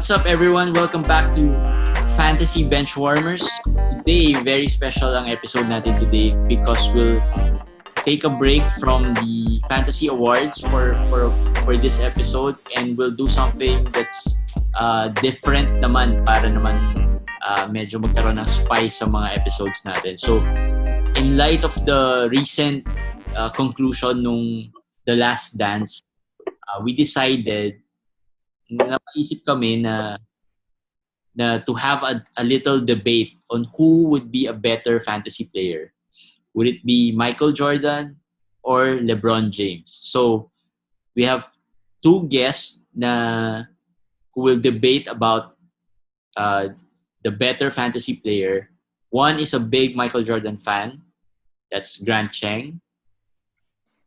What's up everyone? Welcome back to Fantasy Benchwarmers. Today, very special ang episode natin today because we'll take a break from the Fantasy Awards for this episode and we'll do something that's different naman para naman medyo magkaroon ng spice sa mga episodes natin. So, in light of the recent conclusion nung The Last Dance, we decided napaisip kami na to have a little debate on who would be a better fantasy player. Would it be Michael Jordan or LeBron James? So, we have two guests na who will debate about the better fantasy player. One is a big Michael Jordan fan. That's Grant Cheng.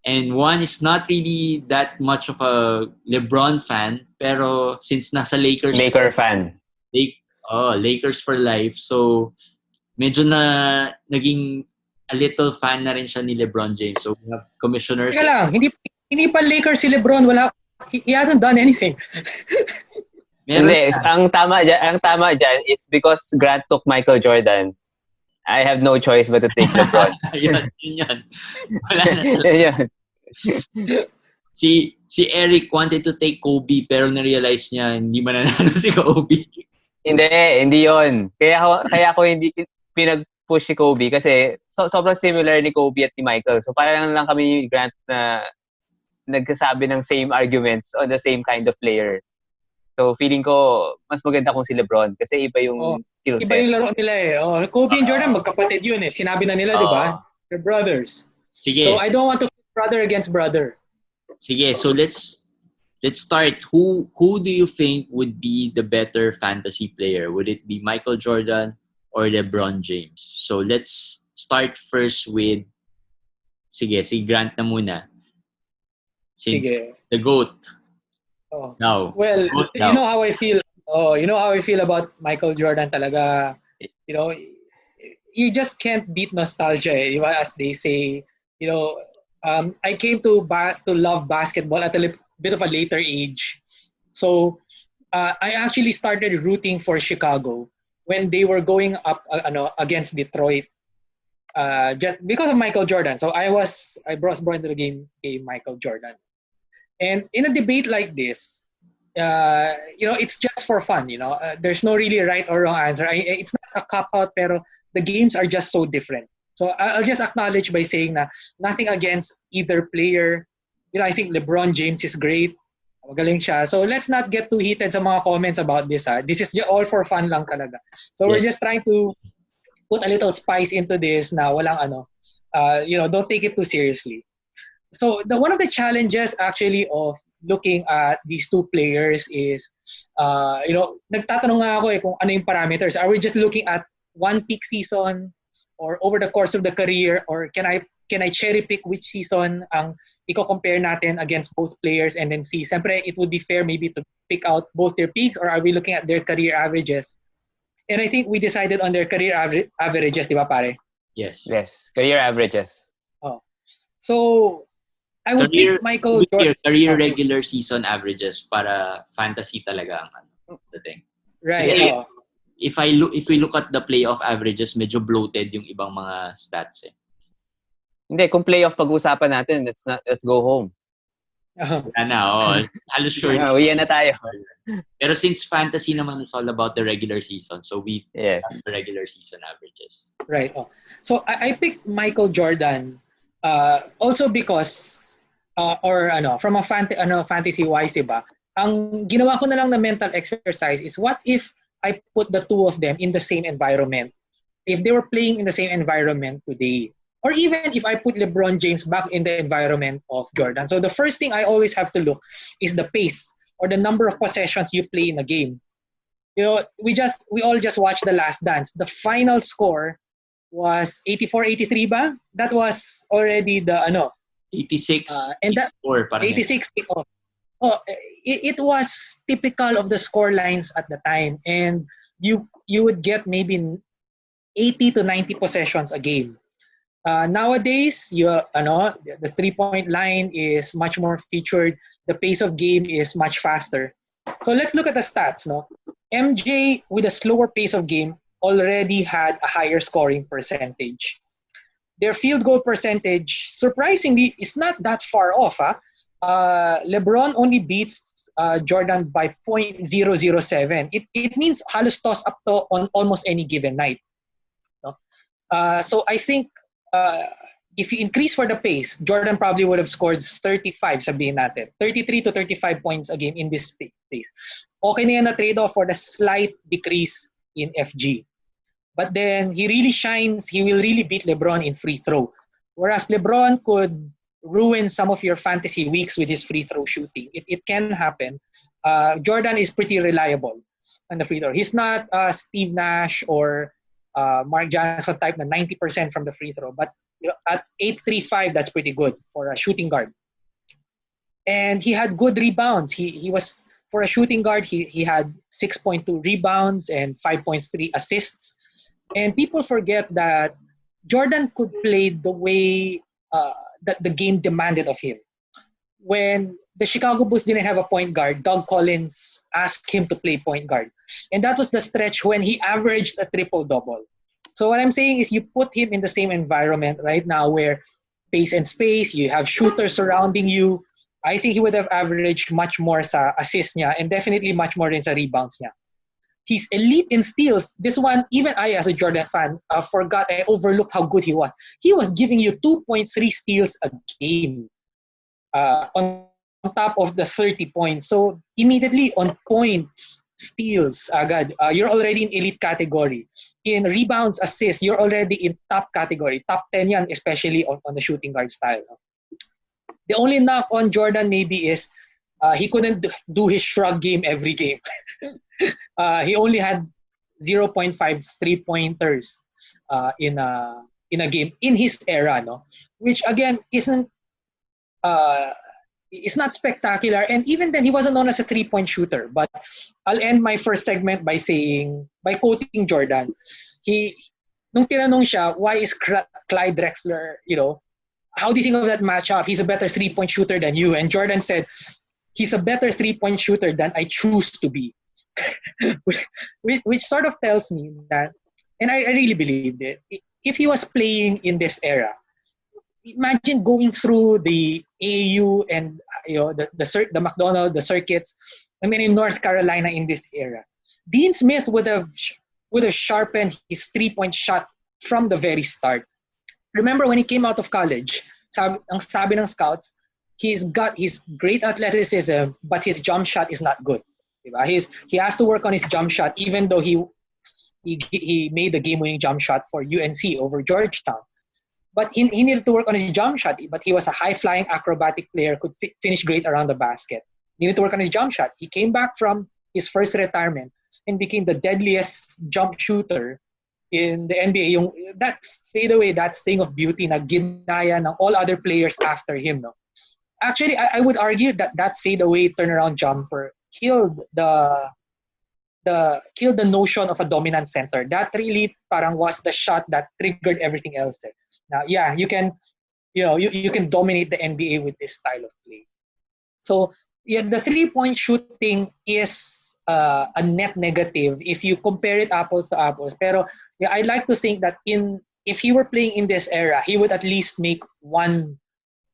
And one is not really that much of a LeBron fan, pero since nasa Lakers... Laker fan. Lakers for life. So, medyo na naging a little fan na rin siya ni LeBron James. So, we have commissioners... Teka lang, hindi pa Lakers si LeBron. He hasn't done anything. Hindi, ang tama dyan is because Grant took Michael Jordan. I have no choice but to take LeBron. Yun. Wala na. Yan. Si Eric wanted to take Kobe pero na-realize niya hindi mananalo si Kobe. Hindi yon. Kaya ako hindi pinag-push si Kobe kasi sobrang similar ni Kobe at ni Michael. So parang lang kami ni Grant na nagsasabi ng same arguments on the same kind of player. So, feeling ko, mas maganda kung si LeBron kasi iba yung skill set. Iba yung laro nila eh. Kobe and Jordan, magkapatid yun eh. Sinabi na nila, di ba? They're brothers. Sige. So, I don't want to put brother against brother. Sige, so let's start. Who do you think would be the better fantasy player? Would it be Michael Jordan or LeBron James? So, let's start first with, si Grant na muna. Sige. The GOAT. Now. Well, you know how I feel. You know how I feel about Michael Jordan talaga. You know, you just can't beat nostalgia, eh, as they say. You know, I came to love basketball at a bit of a later age. So, I actually started rooting for Chicago when they were going up against Detroit just because of Michael Jordan. So, I was brought into the game Michael Jordan. And in a debate like this, it's just for fun. There's no really right or wrong answer. It's not a cop-out, pero the games are just so different. So I'll just acknowledge by saying na nothing against either player. I think LeBron James is great. Magaling siya. So let's not get too heated sa mga comments about this. This is all for fun lang talaga. So we're just trying to put a little spice into this na walang don't take it too seriously. So one of the challenges actually of looking at these two players is, nagtatanong nga ako kung ano yung parameters. Are we just looking at one peak season or over the course of the career, or can I cherry pick which season ang i-compare natin against both players and then see? Siyempre, it would be fair maybe to pick out both their peaks, or are we looking at their career averages? And I think we decided on their career averages, di ba pare? Yes, career averages. So I would pick Michael Jordan. Career regular season averages para fantasy talaga ang the thing. Right. Kasi if we look at the playoff averages, medyo bloated yung ibang mga stats eh. Hindi, kung playoff pag-usapan natin, let's go home. Halos sure. Uwian na tayo. Pero since fantasy naman is all about the regular season, so we have the regular season averages. Right. So I picked Michael Jordan also because from a fantasy wise, diba? Ang ginawa ko na lang na mental exercise is what if I put the two of them in the same environment? If they were playing in the same environment today, or even if I put LeBron James back in the environment of Jordan. So the first thing I always have to look is the pace or the number of possessions you play in a game. We all just watched The Last Dance. The final score was 84-83 ba? That was already the 86 and that score 86 it was typical of the score lines at the time, and you would get maybe 80 to 90 possessions a game. Nowadays, the 3-point line is much more featured. The pace of game is much faster. So let's look at the stats. No, MJ with a slower pace of game already had a higher scoring percentage. Their field goal percentage, surprisingly, is not that far off. LeBron only beats Jordan by 0.007. It means halos toss up to on almost any given night. No? So I think if you increase for the pace, Jordan probably would have scored 35, sabihin natin. 33 to 35 points a game in this pace. Okay na yan na trade-off for the slight decrease in FG. But then he really shines. He will really beat LeBron in free throw. Whereas LeBron could ruin some of your fantasy weeks with his free throw shooting. It can happen. Jordan is pretty reliable on the free throw. He's not Steve Nash or Mark Johnson type na 90% from the free throw. But at 8.35, that's pretty good for a shooting guard. And he had good rebounds. He was, for a shooting guard, he had 6.2 rebounds and 5.3 assists. And people forget that Jordan could play the way that the game demanded of him. When the Chicago Bulls didn't have a point guard, Doug Collins asked him to play point guard. And that was the stretch when he averaged a triple-double. So what I'm saying is you put him in the same environment right now where pace and space, you have shooters surrounding you. I think he would have averaged much more sa assists niya and definitely much more rin sa rebounds niya. He's elite in steals. This one, even I as a Jordan fan, forgot, I overlooked how good he was. He was giving you 2.3 steals a game on top of the 30 points. So immediately on points, steals, agad, you're already in elite category. In rebounds, assists, you're already in top category. Top 10 yan, especially on the shooting guard style. The only knock on Jordan maybe is he couldn't do his shrug game every game. He only had 0.5 3-pointers in a game in his era, no? Which again isn't it's not spectacular, and even then he wasn't known as a 3-point shooter. But I'll end my first segment by quoting Jordan. Nung tinanong siya, why is Clyde Drexler, how do you think of that matchup? He's a better 3-point shooter than you. And Jordan said, he's a better 3-point shooter than I choose to be. which sort of tells me that, and I really believed it, if he was playing in this era, imagine going through the AAU and the McDonald, the circuits, and then in North Carolina in this era. Dean Smith would have sharpened his 3-point shot from the very start. Remember when he came out of college, ang sabi ng scouts, he's got his great athleticism, but his jump shot is not good. He has to work on his jump shot, even though he made the game-winning jump shot for UNC over Georgetown. But he needed to work on his jump shot. But he was a high-flying, acrobatic player, could finish great around the basket. He needed to work on his jump shot. He came back from his first retirement and became the deadliest jump shooter in the NBA. That fadeaway, that thing of beauty na ginaya ng all other players after him. No? Actually, I would argue that fadeaway turnaround jumper killed the notion of a dominant center. That really parang was the shot that triggered everything else. Now, yeah, you can dominate the NBA with this style of play. So, yeah, the 3-point shooting is a net negative if you compare it apples to apples. Pero yeah, I'd like to think that if he were playing in this era, he would at least make one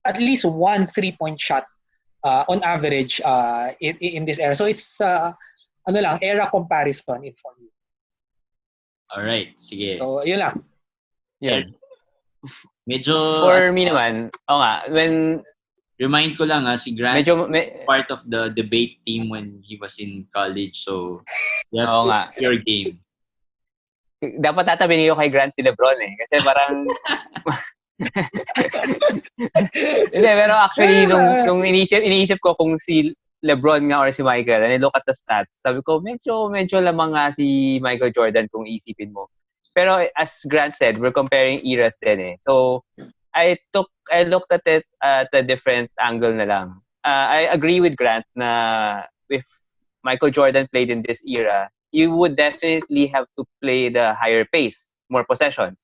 3-point shot on average in this era. So it's era comparison for me. All right, sige. So yun lang. Yeah. Medyo for me naman, when remind ko lang si Grant part of the debate team when he was in college, so you have your game. Dapat tatabihin ko kay Grant si LeBron kasi parang hindi, pero actually nung iniisip ko kung si LeBron nga or si Michael, and I look at the stats, sabi ko medyo lamang nga si Michael Jordan kung isipin mo. Pero as Grant said, we're comparing eras din eh. So I looked at it at a different angle na lang. I agree with Grant na if Michael Jordan played in this era, you would definitely have to play the higher pace, more possessions.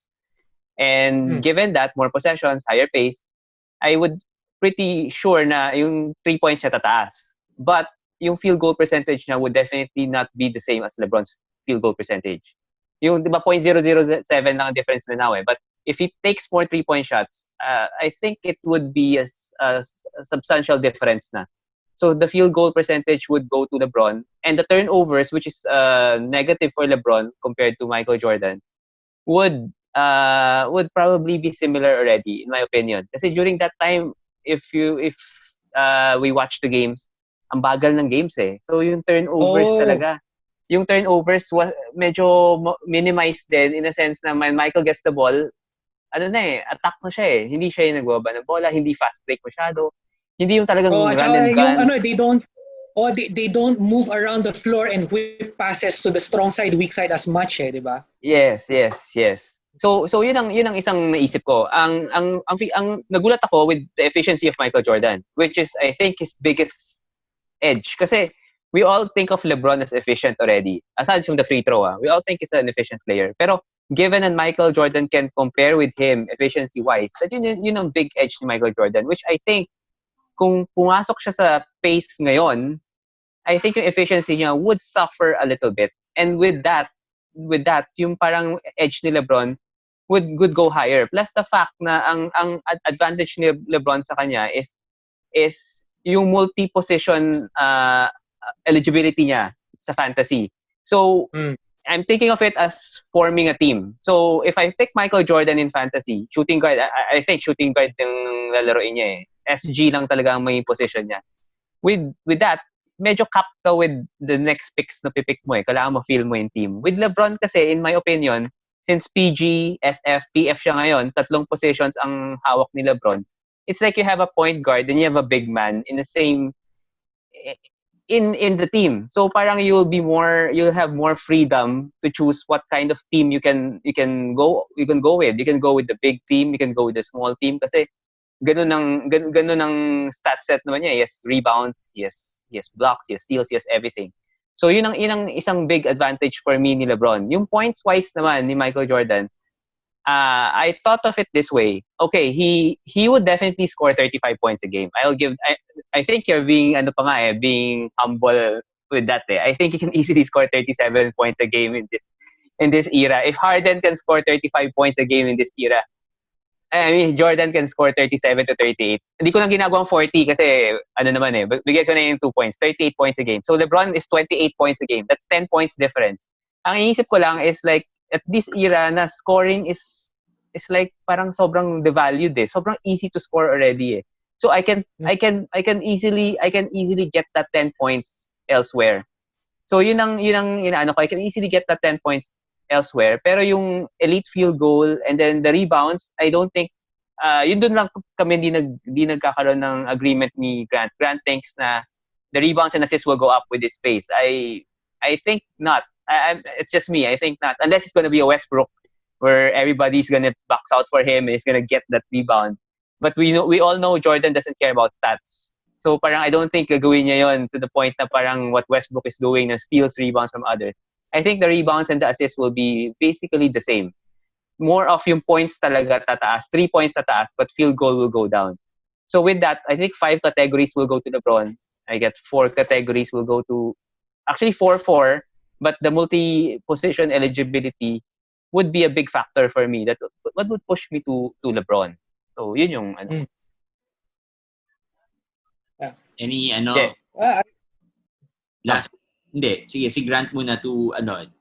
And given that, more possessions, higher pace, I would pretty sure na yung 3 points niya tataas. But yung field goal percentage niya would definitely not be the same as LeBron's field goal percentage. Yung, di ba, 0.007 lang ang difference na now eh. But if he takes more 3-point shots, I think it would be a substantial difference na. So the field goal percentage would go to LeBron. And the turnovers, which is negative for LeBron compared to Michael Jordan, would probably be similar already, in my opinion. Kasi during that time, if we watch the games, ang bagal ng games eh. So yung turnovers talaga. Yung turnovers was medyo minimized din in a sense na when Michael gets the ball, attack na siya eh. Hindi siya yung nagbaba ng bola, hindi fast break masyado. Hindi yung talagang run and gun. They don't move around the floor and whip passes to the strong side, weak side as much eh, di ba? Yes. So yun ang isang naisip ko. Ang nagulat ako with the efficiency of Michael Jordan, which is I think his biggest edge. Kasi we all think of LeBron as efficient already. Aside from the free throw, we all think he's an efficient player. Pero given that Michael Jordan can compare with him efficiency-wise, that yun ang big edge ni Michael Jordan, which I think kung pumasok siya sa pace ngayon, I think yung efficiency niya would suffer a little bit. And with that, yung parang edge ni LeBron would go higher. Plus the fact na ang advantage ni LeBron sa kanya is yung multi-position eligibility niya sa fantasy. So, I'm thinking of it as forming a team. So, if I pick Michael Jordan in fantasy, shooting guard, I think shooting guard yung lalaroin niya eh. SG lang talaga ang may position niya. With that, medyo capped ka with the next picks na pipick mo eh. Kailangan mo feel mo yung team. With LeBron kasi, in my opinion, since PG, SF, PF siya ngayon, 3 positions ang hawak ni LeBron. It's like you have a point guard and you have a big man in the same in the team. So parang you'll have more freedom to choose what kind of team you can go with. You can go with the big team, you can go with the small team kasi ganun ang stat set naman niya. He has rebounds, he has blocks, he has steals, he has everything. So yun ang isang big advantage for me ni LeBron. Yung points wise naman ni Michael Jordan, I thought of it this way. Okay, he would definitely score 35 points a game. I think you're being being humble with that eh. I think he can easily score 37 points a game in this era. If Harden can score 35 points a game in this era, I mean, Jordan can score 37 to 38. Hindi ko lang ginagawang 40 kasi bigay ko na yung 2 points. 38 points a game. So LeBron is 28 points a game. That's 10 points difference. Ang iisip ko lang is like at this era na scoring is like parang sobrang devalued eh. Sobrang easy to score already eh. So I can easily get that 10 points elsewhere. So yun ang inaano ko. I can easily get that 10 points elsewhere. Pero yung elite field goal and then the rebounds, I don't think yun dun lang kami di nagkakaroon ng agreement ni Grant. Grant thinks na the rebounds and assists will go up with this pace. I think not. It's just me. I think not. Unless it's going to be a Westbrook where everybody's going to box out for him and he's going to get that rebound. But we all know Jordan doesn't care about stats. So parang I don't think gagawin niya yon to the point na parang what Westbrook is doing na steals rebounds from others. I think the rebounds and the assists will be basically the same. More of yung points talaga tataas, 3 points tataas, but field goal will go down. So with that, I think 5 categories will go to LeBron. I get 4 categories will go to, actually 4-4, but the multi-position eligibility would be a big factor for me. That what would push me to LeBron. So yun yung ano. Yeah. Any Yeah. Last hindi, sige, si Grant muna to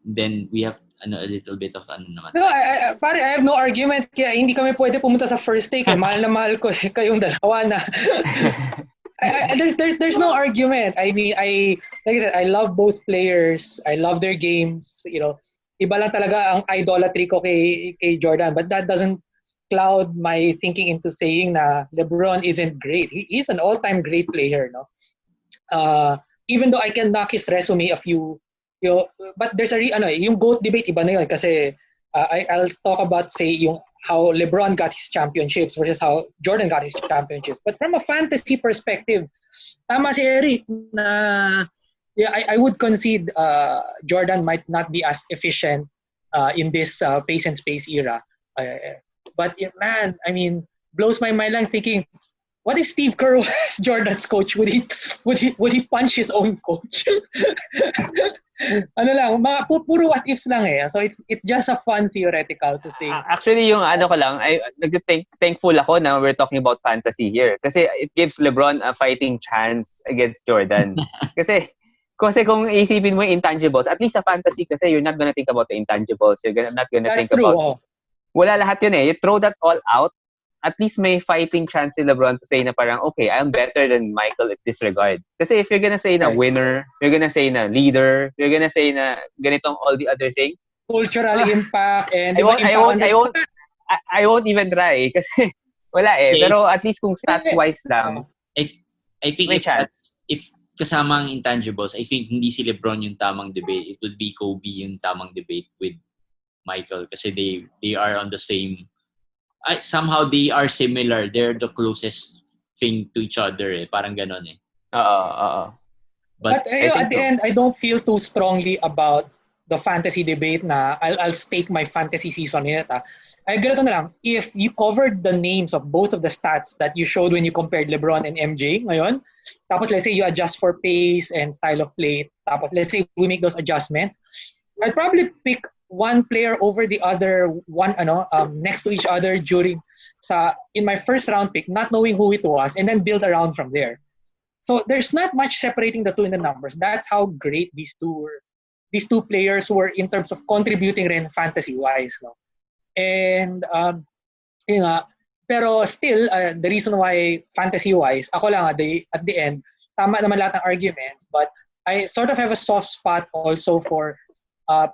then we have a little bit of naman. No, I have no argument kaya hindi kami pwede pumunta sa first take. Mahal na mahal ko kayong dalawa na. There's no argument. I mean, like I said, I love both players. I love their games. You know, iba lang talaga ang idolatry ko kay Jordan, but that doesn't cloud my thinking into saying na LeBron isn't great. He's an all-time great player, no? Even though I can knock his resume a few, but there's yung GOAT debate iba na yun kasi I'll talk about say yung how LeBron got his championships versus how Jordan got his championships. But from a fantasy perspective, tama si Eric na I would concede Jordan might not be as efficient in this pace and space era. But man, I mean, blows my mind lang thinking what if Steve Kerr was Jordan's coach? Would he punch his own coach? Ano lang, puro what ifs lang eh. So it's just a fun theoretical to think. Actually, yung ano ko lang, thankful ako na we're talking about fantasy here. Kasi it gives LeBron a fighting chance against Jordan. kasi kung isipin mo yung intangibles, at least sa fantasy kasi you're not gonna think about the intangibles. Not gonna That's think true, about... Wala lahat yun eh. You throw that all out, at least may fighting chance si LeBron to say na parang, okay, I'm better than Michael at this regard. Kasi if you're gonna say na winner, you're gonna say na leader, you're gonna say na ganitong all the other things, cultural impact and I won't even try kasi wala eh. Okay. Pero at least kung stats-wise lang, I think if kasama ang intangibles, I think hindi si LeBron yung tamang debate. It would be Kobe yung tamang debate with Michael kasi they are on the same... somehow they are similar. They're the closest thing to each other eh. Parang ganon eh. But at the end, I don't feel too strongly about the fantasy debate na I'll stake my fantasy season in it. Ay, ganito na lang. If you covered the names of both of the stats that you showed when you compared LeBron and MJ ngayon, tapos let's say you adjust for pace and style of play, tapos let's say we make those adjustments, I'd probably pick one player over the other, next to each other in my first round pick, not knowing who it was, and then build around from there. So there's not much separating the two in the numbers. That's how great these two players were in terms of contributing rin fantasy-wise. No? And, pero still, the reason why fantasy-wise, ako lang at the end, tama naman lahat ng arguments, but I sort of have a soft spot also for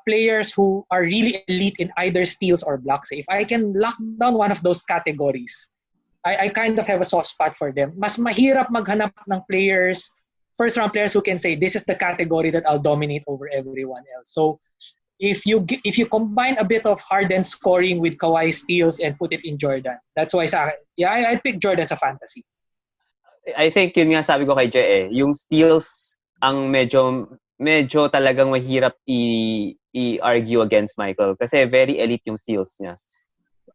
players who are really elite in either steals or blocks. If I can lock down one of those categories, I kind of have a soft spot for them. Mas mahirap maghanap ng players, first-round players who can say, this is the category that I'll dominate over everyone else. So if you combine a bit of Harden scoring with Kawhi steals and put it in Jordan, that's why I'd pick Jordan sa fantasy. I think yun nga sabi ko kay Jay yung steals ang medyo talagang mahirap i-argue against Michael kasi very elite yung steals niya.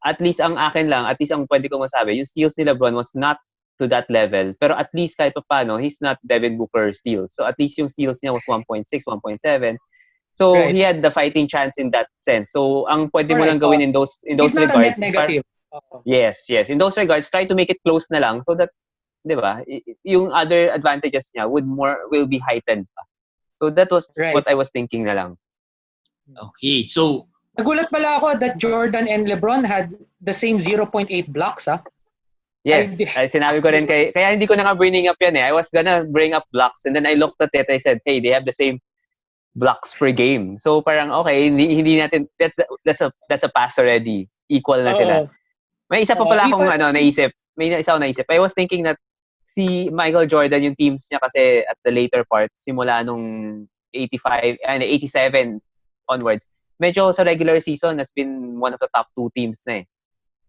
At least ang akin lang, at least ang pwede ko masabi, yung steals ni LeBron was not to that level. Pero at least kahit pa paano, he's not Devin Booker steals. So at least yung steals niya was 1.6, 1.7. So right. He had the fighting chance in that sense. So ang pwede mo lang gawin in those he's regards. Not a net negative. Yes. In those regards, try to make it close na lang so that, di ba, yung other advantages niya will be heightened pa. So that was what I was thinking na lang. Okay, so... Nagulat pala ako that Jordan and LeBron had the same 0.8 blocks, Yes, sinabi ko rin kaya hindi ko na nga bringing up yan eh. I was gonna bring up blocks and then I looked at it, I said, hey, they have the same blocks per game. So parang, okay, hindi natin, that's a pass already. Equal na sila. May isa pa pala akong naisip. May isa akong naisip. I was thinking that si Michael Jordan, yung teams niya kasi at the later part, simula nung 87 onwards, medyo sa regular season has been one of the top 2 teams na eh.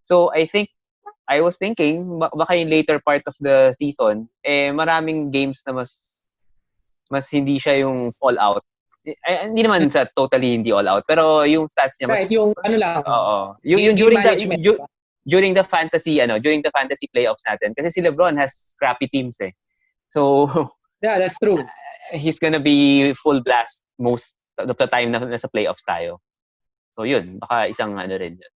So I was thinking, baka yung later part of the season, maraming games na mas hindi siya yung all out. Hindi naman sa totally hindi all out, pero yung stats niya mas... Right, yung ano lang. Oo. Yung during the fantasy playoffs natin kasi si LeBron has crappy teams eh. So yeah, that's true. He's gonna be full blast most of the time na nasa playoffs tayo. So yun, baka isang rin yun.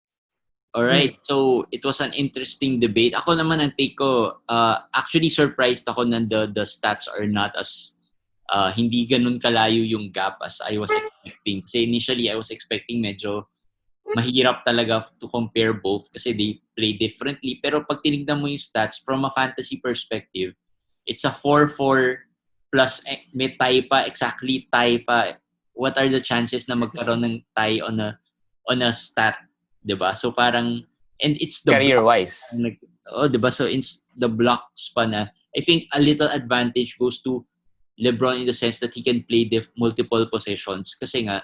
Alright, so it was an interesting debate. Ako naman ang take ko, actually surprised ako na the stats are not as hindi ganun kalayo yung gap as I was expecting. Kasi initially I was expecting medyo mahirap talaga to compare both kasi they play differently. Pero pag tinignan mo yung stats from a fantasy perspective, it's a 4-4 plus may tie pa, exactly tie pa. What are the chances na magkaroon ng tie on a stat, 'di ba? So parang and it's the career-wise. Oh, 'di ba? So it's the blocks pa na. I think a little advantage goes to LeBron in the sense that he can play multiple positions kasi nga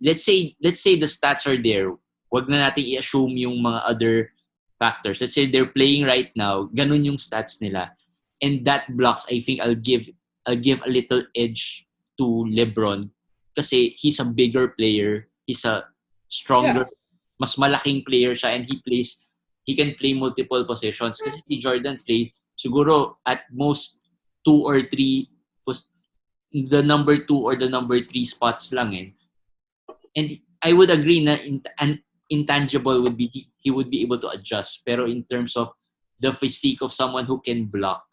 let's say the stats are there. Wag na natin i-assume yung mga other factors. Let's say they're playing right now, ganun yung stats nila. And that blocks, I think I'll give a little edge to LeBron kasi he's a bigger player, he's a stronger, mas malaking player siya and he he can play multiple positions. Kasi si Jordan played siguro at most 2 or 3 the number 2 or the number 3 spots lang eh. And I would agree na an intangible would be he would be able to adjust. Pero in terms of the physique of someone who can block,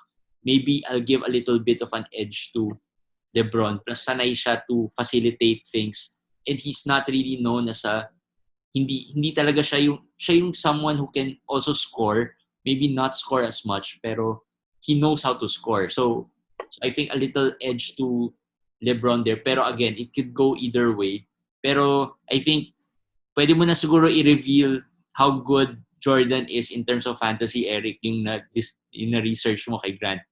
maybe I'll give a little bit of an edge to LeBron. Plus sanay siya to facilitate things. And he's not really known as a hindi talaga siya yung someone who can also score, maybe not score as much, pero he knows how to score. So I think a little edge to LeBron there. Pero again, it could go either way. Pero I think pwede mo na siguro i-reveal how good Jordan is in terms of fantasy, Eric, yung na-research mo kay Grant.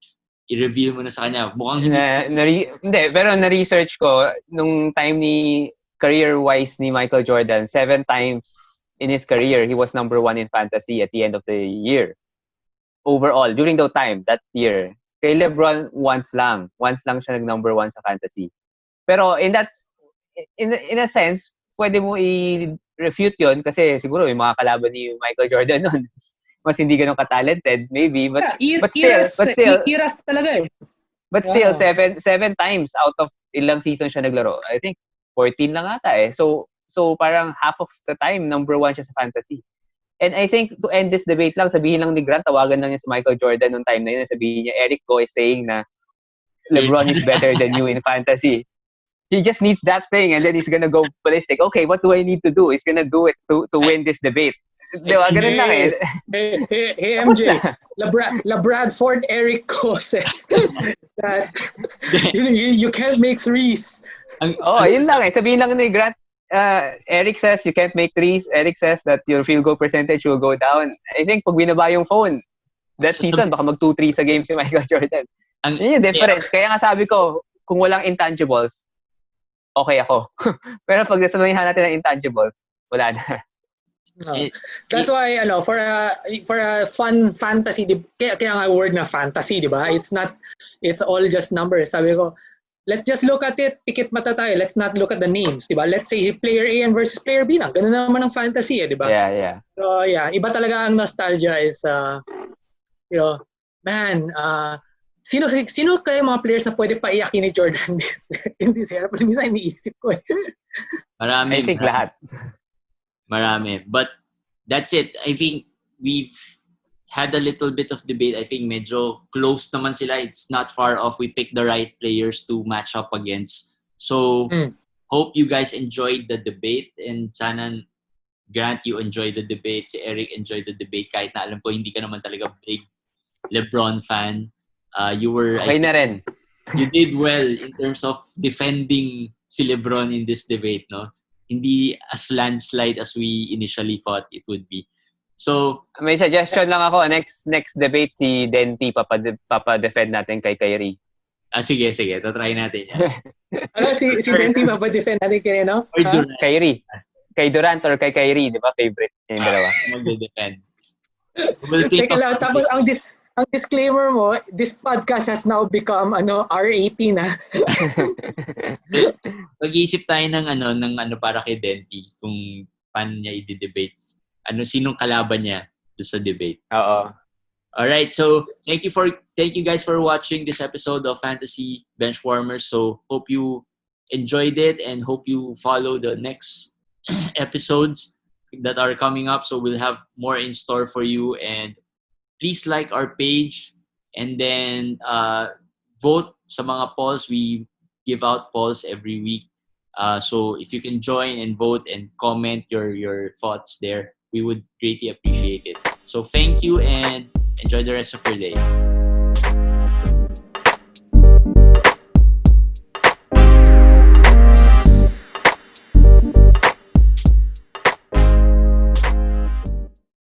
I-reveal mo na sa kanya. Mukhang hindi, pero na-research ko nung time ni career-wise ni Michael Jordan, 7 times in his career, he was number 1 in fantasy at the end of the year. Overall, during that year. Kay LeBron, once lang siya nag-number 1 sa fantasy. Pero in a sense, pwede mo i-refute yun kasi siguro yung mga kalaban ni Michael Jordan nun, mas hindi ganun ka-talented, maybe. But still, iras talaga eh. But still, 7 times out of ilang season siya naglaro. I think 14 lang ata eh. So parang half of the time, number 1 siya sa fantasy. And I think to end this debate lang, sabihin lang ni Grant, tawagan lang niya si Michael Jordan noong time na yun, sabihin niya, Eric Go is saying na LeBron is better than you in fantasy. He just needs that thing and then he's gonna go ballistic. Okay, what do I need to do? He's gonna do it to win this debate. Diba? Ganun lang eh. Hey MJ, LaBradford Eric Go says that you can't make threes. Yun lang eh. Sabihin lang ni Grant, Eric says you can't make threes. Eric says that your field goal percentage will go down. I think pag binaba yung phone, that season, baka mag 2-3 sa game si Michael Jordan. Yun yung difference. Kaya nga sabi ko, kung walang intangibles, okay ako. Pero pag nasabihan natin ng intangibles, wala na. That's why for a fun fantasy, kaya nga word na fantasy, di ba? It's all just numbers. Sabi ko, let's just look at it, pikit mata tayo. Let's not look at the names, di ba? Let's say player A versus player B lang. Ganun naman ang fantasy, di ba? Yeah. So iba talaga ang nostalgia is sino kaya mga players na pwede paiyakin ni Jordan in this era? Pero minsan iniisip ko eh. Marami. I think lahat. Marami. But that's it. I think we've had a little bit of debate. I think medyo close naman sila. It's not far off. We picked the right players to match up against. So, hope you guys enjoyed the debate. And sana, Grant, you enjoyed the debate. Si Eric enjoyed the debate. Kahit na alam ko, hindi ka naman talaga big LeBron fan. You were... Okay na rin. You did well in terms of defending si LeBron in this debate, no? Hindi as landslide as we initially thought it would be. So, may suggestion lang ako. Next debate si Denti papa-defend natin kay Kyrie. Sige. Tatry natin. Si Denti papa-defend natin kay no? Or Durant. Kyrie. Kay Durant or kay Kyrie, di ba? Favorite yung dalawa. Mag-defend. Teka lang, tapos ang disclaimer mo, this podcast has now become R18 na. Mag-iisip tayo ng para kay Denti kung paano niya i-debate. Sinong kalaban niya doon sa debate. Oo. Alright, so thank you guys for watching this episode of Fantasy Benchwarmers. So hope you enjoyed it and hope you follow the next episodes that are coming up. So we'll have more in store for you, and please like our page and then vote sa mga polls. We give out polls every week. So if you can join and vote and comment your thoughts there, we would greatly appreciate it. So thank you and enjoy the rest of your day.